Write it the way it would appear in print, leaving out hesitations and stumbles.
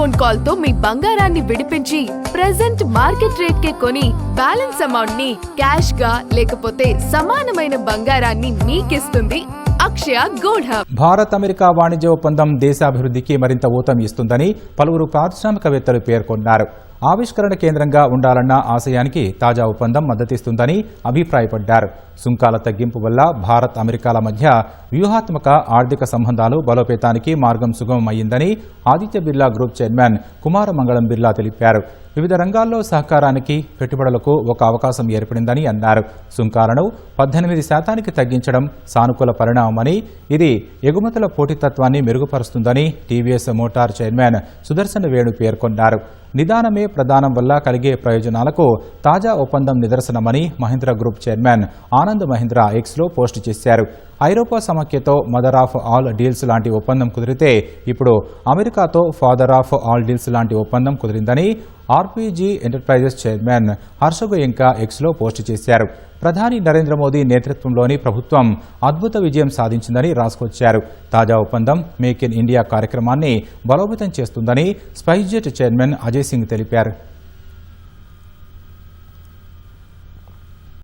Phone call తో మీ బంగారాన్ని విడిపించి ప్రెజెంట్ మార్కెట్ రేట్ కే కొని బ్యాలెన్స్ అమౌంట్ ని క్యాష్ గా లేకపోతే సమానమైన బంగారాన్ని మీకిస్తుంది అక్షయ గోల్డ్ హబ్. భారత్ అమెరికా వాణిజ్య ఒప్పందం దేశాభివృద్ధికి మరింత ఊతం ఇస్తుందని పలువురు పారిశ్రామికవేత్తలు పేర్కొన్నారు. ఆవిష్కరణ కేంద్రంగా ఉండాలన్న ఆశయానికి తాజా ఒప్పందం మద్దతిస్తుందని అభిప్రాయపడ్డారు. సుంకాల తగ్గింపు వల్ల భారత్ అమెరికాల మధ్య వ్యూహాత్మక ఆర్థిక సంబంధాలు బలోపేతానికి మార్గం సుగమమయ్యిందని ఆదిత్య బిర్లా గ్రూప్ చైర్మన్ కుమారమంగళం బిర్లా తెలిపారు. వివిధ రంగాల్లో సహకారానికి పెట్టుబడులకు ఒక అవకాశం ఏర్పడిందని అన్నారు. సుంకాలను 18% తగ్గించడం సానుకూల పరిణామమని, ఇది ఎగుమతుల పోటీతత్వాన్ని మెరుగుపరుస్తుందని TVS motor chairman Sudarshan Venu పేర్కొన్నారు. నిదానమే ప్రధానం వల్ల కలిగే ప్రయోజనాలకు తాజా ఒప్పందం నిదర్శనమని మహీంద్రా గ్రూప్ చైర్మన్ ఆనంద్ మహీంద్రా ఎక్స్లో పోస్టు చేశారు. ఐరోపా సమాఖ్యతో మదర్ ఆఫ్ ఆల్ డీల్స్ లాంటి ఒప్పందం కుదిరితే ఇప్పుడు అమెరికాతో ఫాదర్ ఆఫ్ ఆల్ డీల్స్ లాంటి ఒప్పందం కుదిరిందని RPG enterprises chairman Harsh Goenka ఎక్స్లో పోస్టు చేశారు. ప్రధాని నరేంద్ర మోదీ నేతృత్వంలోని ప్రభుత్వం అద్భుత విజయం సాధించిందని రాసుకొచ్చారు. తాజా ఒప్పందం మేక్ ఇన్ ఇండియా కార్యక్రమాన్ని బలోపేతం చేస్తుందని స్పైస్జెట్ చైర్మన్ అజయ్ సింగ్ తెలిపారు.